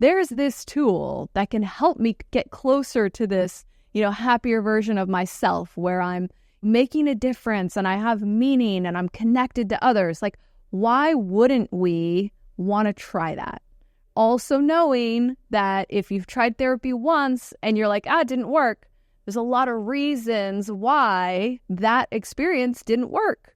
there's this tool that can help me get closer to this, happier version of myself where I'm making a difference and I have meaning and I'm connected to others. Like, why wouldn't we want to try that? Also knowing that if you've tried therapy once and you're like, it didn't work, there's a lot of reasons why that experience didn't work.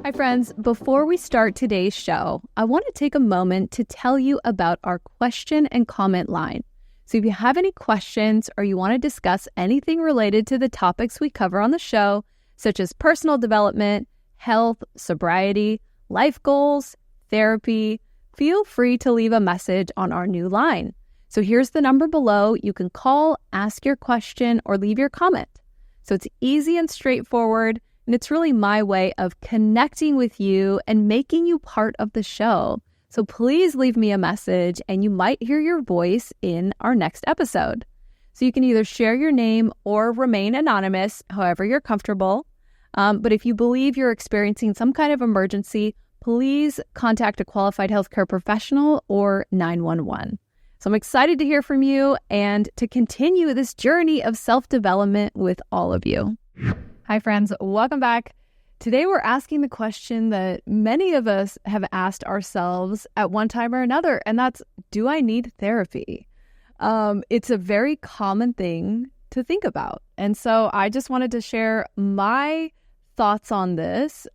Hi friends, before we start today's show, I want to take a moment to tell you about our question and comment line. So if you have any questions or you want to discuss anything related to the topics we cover on the show, such as personal development, health, sobriety, life goals, therapy, feel free to leave a message on our new line. So here's the number below. You can call, ask your question, or leave your comment. So it's easy and straightforward, and it's really my way of connecting with you and making you part of the show. So please leave me a message, and you might hear your voice in our next episode. So you can either share your name or remain anonymous, however you're comfortable. But if you believe you're experiencing some kind of emergency, please contact a qualified healthcare professional or 911. So I'm excited to hear from you and to continue this journey of self-development with all of you. Hi friends, welcome back. Today we're asking the question that many of us have asked ourselves at one time or another, and that's, do I need therapy? It's a very common thing to think about. And so I just wanted to share my thoughts on this.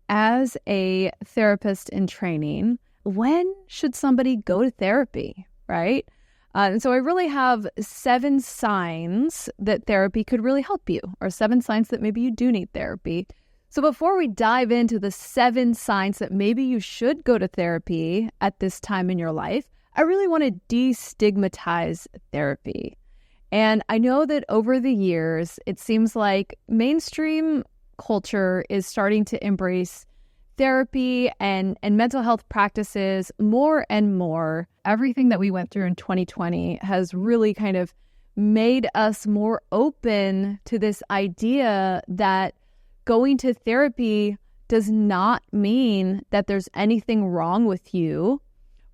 As a therapist in training, when should somebody go to therapy, right? And so I really have 7 signs that therapy could really help you, or 7 signs that maybe you do need therapy. So before we dive into the 7 signs that maybe you should go to therapy at this time in your life, I really want to destigmatize therapy. And I know that over the years, it seems like mainstream culture is starting to embrace therapy and mental health practices more and more. Everything that we went through in 2020 has really kind of made us more open to this idea that going to therapy does not mean that there's anything wrong with you,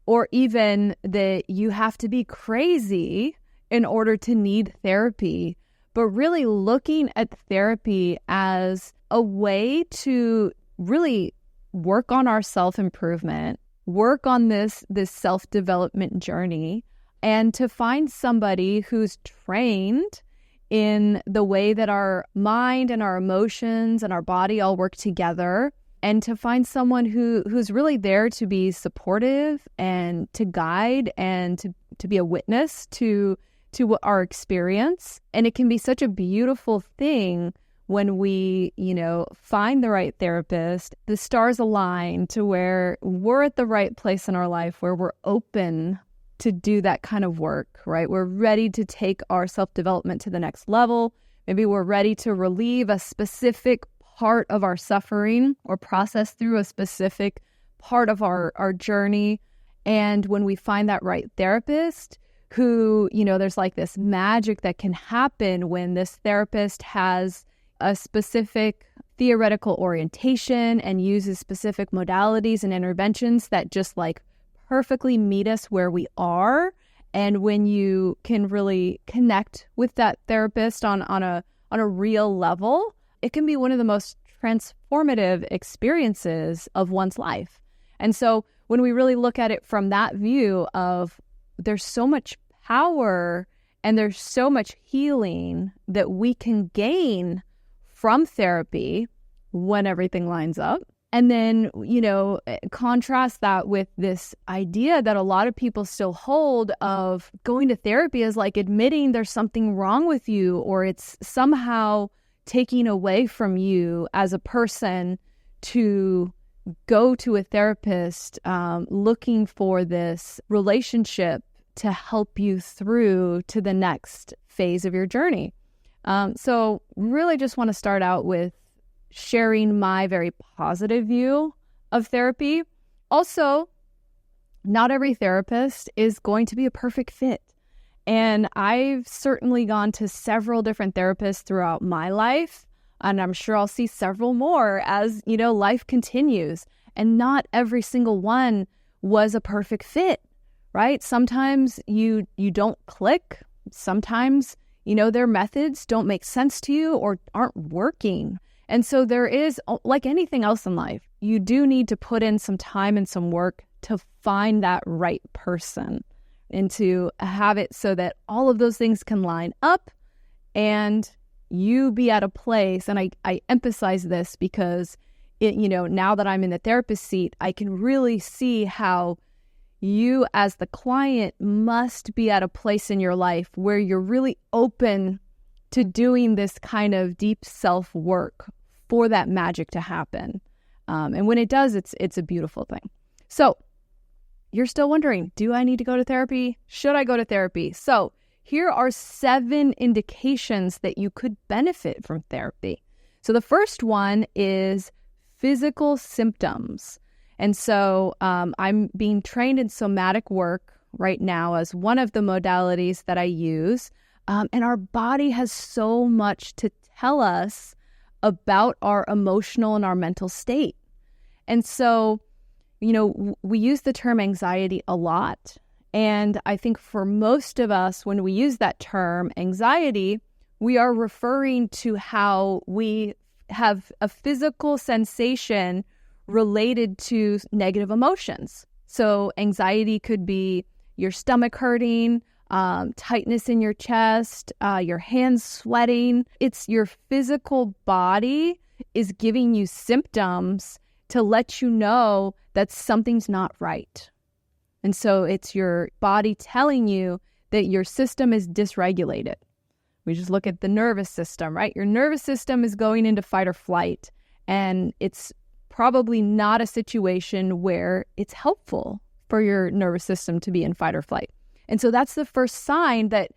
or even that you have to be crazy in order to need therapy, but really looking at therapy as a way to really work on our self-improvement, work on this self-development journey, and to find somebody who's trained in the way that our mind and our emotions and our body all work together, and to find someone who's really there to be supportive and to guide and to be a witness to our experience. And it can be such a beautiful thing when we, find the right therapist, the stars align to where we're at the right place in our life where we're open to do that kind of work, right? We're ready to take our self-development to the next level. Maybe we're ready to relieve a specific part of our suffering or process through a specific part of our journey. And when we find that right therapist who, there's like this magic that can happen when this therapist has a specific theoretical orientation and uses specific modalities and interventions that just like perfectly meet us where we are. And when you can really connect with that therapist on a real level, it can be one of the most transformative experiences of one's life. And so when we really look at it from that view of there's so much power and there's so much healing that we can gain from therapy when everything lines up. And then, contrast that with this idea that a lot of people still hold of going to therapy as like admitting there's something wrong with you, or it's somehow taking away from you as a person to go to a therapist looking for this relationship to help you through to the next phase of your journey. So really just want to start out with sharing my very positive view of therapy. Also, not every therapist is going to be a perfect fit. And I've certainly gone to several different therapists throughout my life. And I'm sure I'll see several more as, life continues. And not every single one was a perfect fit, right? Sometimes you don't click. Sometimes, their methods don't make sense to you or aren't working. And so there is, like anything else in life, you do need to put in some time and some work to find that right person and to have it so that all of those things can line up and you be at a place. And I emphasize this because now that I'm in the therapist seat, I can really see how you as the client must be at a place in your life where you're really open to doing this kind of deep self-work for that magic to happen. And when it does, it's a beautiful thing. So you're still wondering, do I need to go to therapy? Should I go to therapy? So here are 7 indications that you could benefit from therapy. So the first one is physical symptoms. And so I'm being trained in somatic work right now as one of the modalities that I use. And our body has so much to tell us about our emotional and our mental state. And so, we use the term anxiety a lot. And I think for most of us, when we use that term anxiety, we are referring to how we have a physical sensation related to negative emotions. So anxiety could be your stomach hurting, tightness in your chest, your hands sweating. It's your physical body is giving you symptoms to let you know that something's not right. And so it's your body telling you that your system is dysregulated. We just look at the nervous system, right? Your nervous system is going into fight or flight, and it's probably not a situation where it's helpful for your nervous system to be in fight or flight. And so that's the first sign that,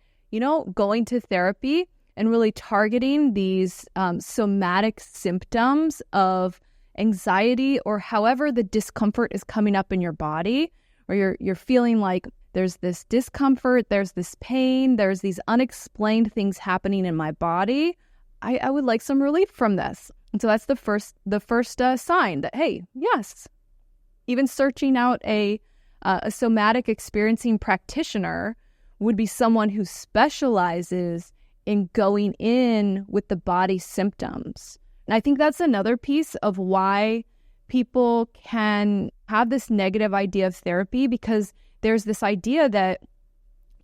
going to therapy and really targeting these somatic symptoms of anxiety or however the discomfort is coming up in your body, or you're feeling like there's this discomfort, there's this pain, there's these unexplained things happening in my body. I would like some relief from this. And so that's the first sign that, hey, yes, even searching out a somatic experiencing practitioner would be someone who specializes in going in with the body symptoms. And I think that's another piece of why people can have this negative idea of therapy, because there's this idea that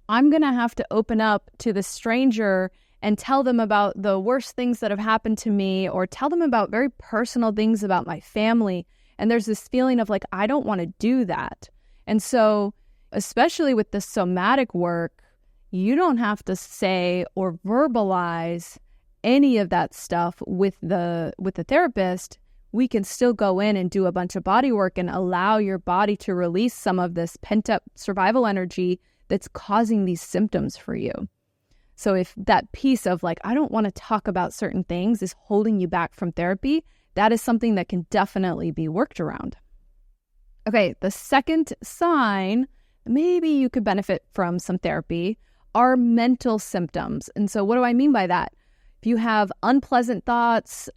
I'm going to have to open up to the stranger and tell them about the worst things that have happened to me, or tell them about very personal things about my family. And there's this feeling of like, I don't want to do that. And so, especially with the somatic work, you don't have to say or verbalize any of that stuff with the therapist. We can still go in and do a bunch of body work and allow your body to release some of this pent-up survival energy that's causing these symptoms for you. So if that piece of like, I don't want to talk about certain things is holding you back from therapy, that is something that can definitely be worked around. Okay, the second sign, maybe you could benefit from some therapy, are mental symptoms. And so what do I mean by that? If you have unpleasant thoughts,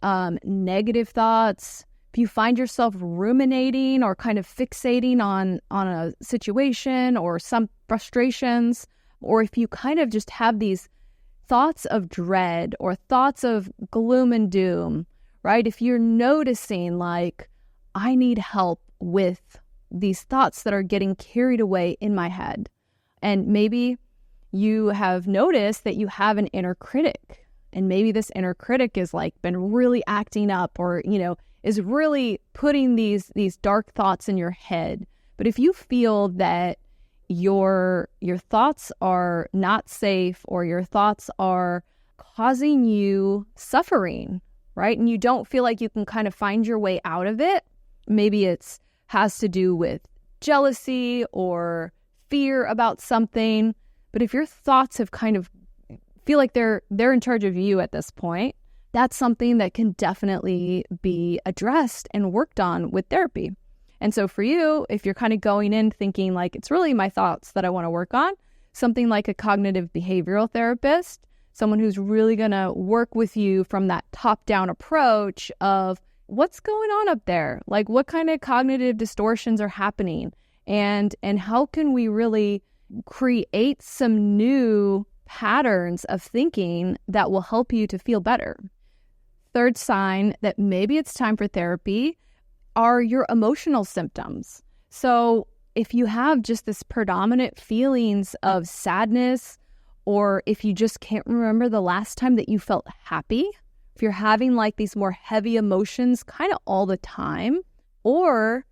negative thoughts, if you find yourself ruminating or kind of fixating on a situation or some frustrations, or if you kind of just have these thoughts of dread or thoughts of gloom and doom, right? If you're noticing like, I need help with these thoughts that are getting carried away in my head, and maybe you have noticed that you have an inner critic. And maybe this inner critic is like been really acting up, or, is really putting these dark thoughts in your head. But if you feel that your thoughts are not safe, or your thoughts are causing you suffering, right? And you don't feel like you can kind of find your way out of it. Maybe it's has to do with jealousy or fear about something. But if your thoughts have kind of feel like they're in charge of you at this point, that's something that can definitely be addressed and worked on with therapy. And so for you, if you're kind of going in thinking like, it's really my thoughts that I want to work on, something like a cognitive behavioral therapist, someone who's really going to work with you from that top-down approach of what's going on up there? Like, what kind of cognitive distortions are happening? And how can we really create some new patterns of thinking that will help you to feel better? Third sign that maybe it's time for therapy are your emotional symptoms. So if you have just this predominant feelings of sadness, or if you just can't remember the last time that you felt happy, if you're having like these more heavy emotions kind of all the time, or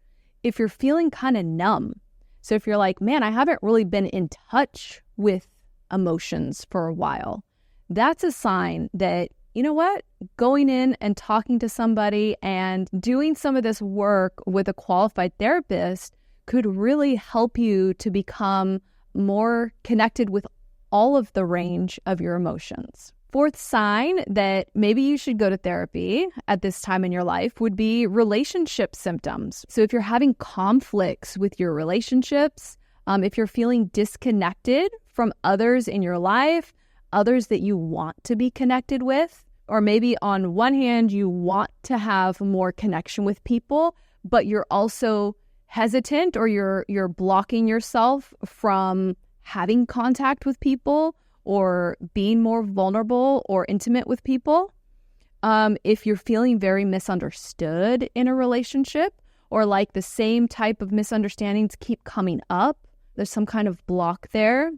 if you're feeling kind of numb. So if you're like, man, I haven't really been in touch with emotions for a while, that's a sign that, you know what, going in and talking to somebody and doing some of this work with a qualified therapist could really help you to become more connected with all of the range of your emotions. Fourth sign that maybe you should go to therapy at this time in your life would be relationship symptoms. So if you're having conflicts with your relationships, if you're feeling disconnected from others in your life, others that you want to be connected with, or maybe on one hand, you want to have more connection with people, but you're also hesitant, or you're blocking yourself from having contact with people or being more vulnerable or intimate with people. If you're feeling very misunderstood in a relationship, or like the same type of misunderstandings keep coming up, there's some kind of block there.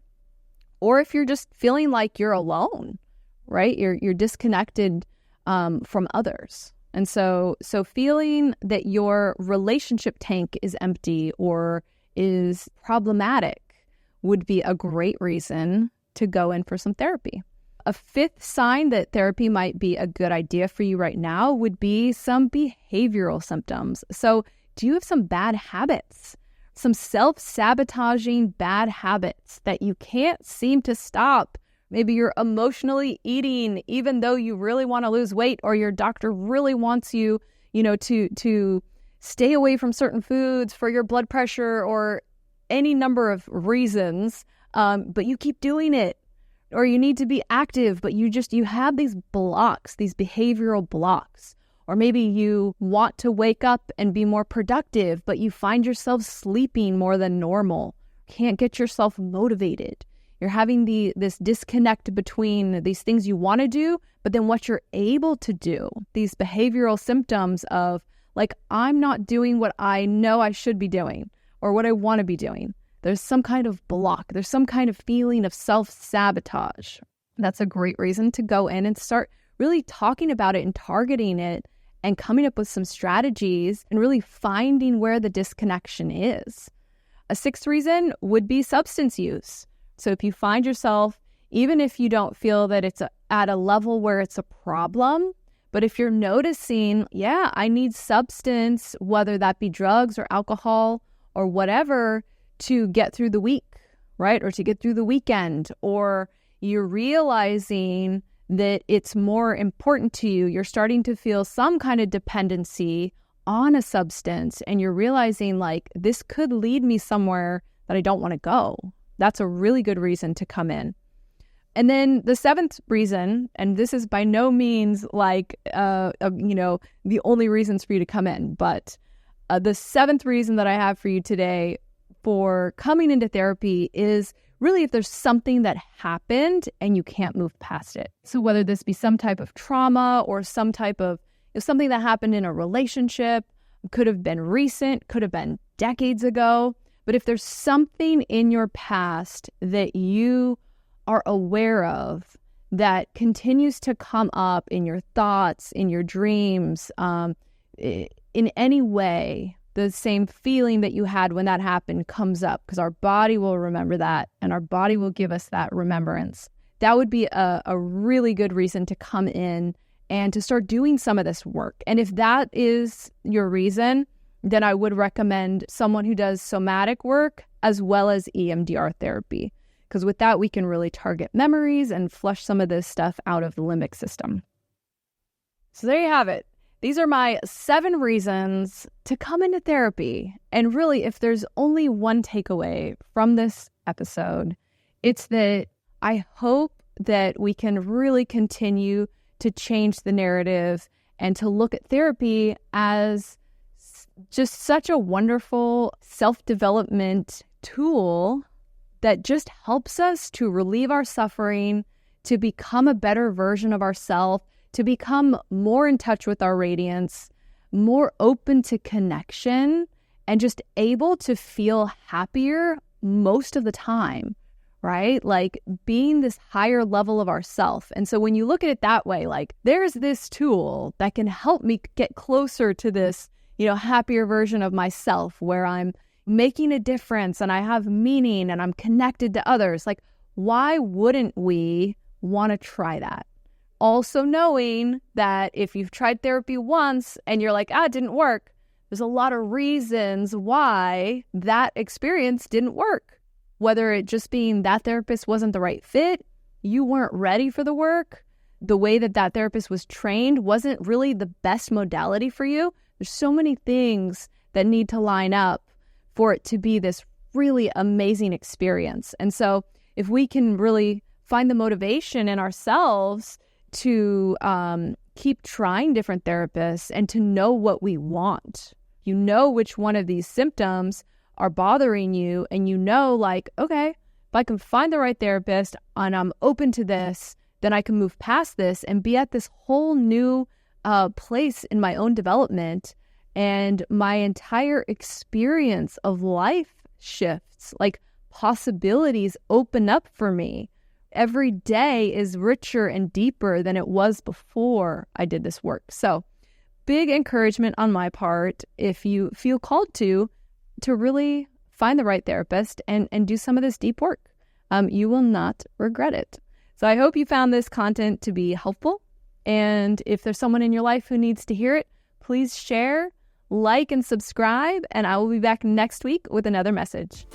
Or if you're just feeling like you're alone, right? You're disconnected from others. And so feeling that your relationship tank is empty or is problematic would be a great reason to go in for some therapy. A fifth sign that therapy might be a good idea for you right now would be some behavioral symptoms. So do you have some bad habits? Some self-sabotaging bad habits that you can't seem to stop? Maybe you're emotionally eating even though you really want to lose weight, or your doctor really wants you, to stay away from certain foods for your blood pressure or any number of reasons, but you keep doing it. Or you need to be active, but you have these blocks, these behavioral blocks. Or maybe you want to wake up and be more productive, but you find yourself sleeping more than normal. Can't get yourself motivated. You're having this disconnect between these things you want to do, but then what you're able to do. These behavioral symptoms of like, I'm not doing what I know I should be doing or what I want to be doing. There's some kind of block. There's some kind of feeling of self-sabotage. That's a great reason to go in and start really talking about it and targeting it and coming up with some strategies and really finding where the disconnection is. A sixth reason would be substance use. So if you find yourself, even if you don't feel that it's at a level where it's a problem, but if you're noticing, yeah, I need substance, whether that be drugs or alcohol or whatever, to get through the week, right? Or to get through the weekend, or you're realizing that it's more important to you. You're starting to feel some kind of dependency on a substance, and you're realizing like, this could lead me somewhere that I don't want to go. That's a really good reason to come in. And then the seventh reason, and this is by no means like, the only reasons for you to come in, but the seventh reason that I have for you today for coming into therapy is really if there's something that happened and you can't move past it. So whether this be some type of trauma or some type of something that happened in a relationship, could have been recent, could have been decades ago. But if there's something in your past that you are aware of that continues to come up in your thoughts, in your dreams, in any way, the same feeling that you had when that happened comes up, because our body will remember that and our body will give us that remembrance. That would be a really good reason to come in and to start doing some of this work. And if that is your reason, then I would recommend someone who does somatic work as well as EMDR therapy, because with that, we can really target memories and flush some of this stuff out of the limbic system. So there you have it. These are my 7 reasons to come into therapy. And really, if there's only one takeaway from this episode, it's that I hope that we can really continue to change the narrative and to look at therapy as just such a wonderful self-development tool that just helps us to relieve our suffering, to become a better version of ourselves, to become more in touch with our radiance, more open to connection, and just able to feel happier most of the time, right? Like being this higher level of ourself. And so when you look at it that way, like there's this tool that can help me get closer to this, happier version of myself where I'm making a difference and I have meaning and I'm connected to others. Like, why wouldn't we want to try that? Also knowing that if you've tried therapy once and you're like, it didn't work, there's a lot of reasons why that experience didn't work. Whether it just being that therapist wasn't the right fit, you weren't ready for the work, the way that therapist was trained wasn't really the best modality for you. There's so many things that need to line up for it to be this really amazing experience. And so if we can really find the motivation in ourselves to keep trying different therapists and to know what we want, which one of these symptoms are bothering you, and like, okay, if I can find the right therapist and I'm open to this, then I can move past this and be at this whole new place in my own development, and my entire experience of life shifts. Like possibilities open up for me. Every day is richer and deeper than it was before I did this work. So big encouragement on my part, if you feel called to really find the right therapist and do some of this deep work. You will not regret it. So I hope you found this content to be helpful. And if there's someone in your life who needs to hear it, please share, like, and subscribe. And I will be back next week with another message.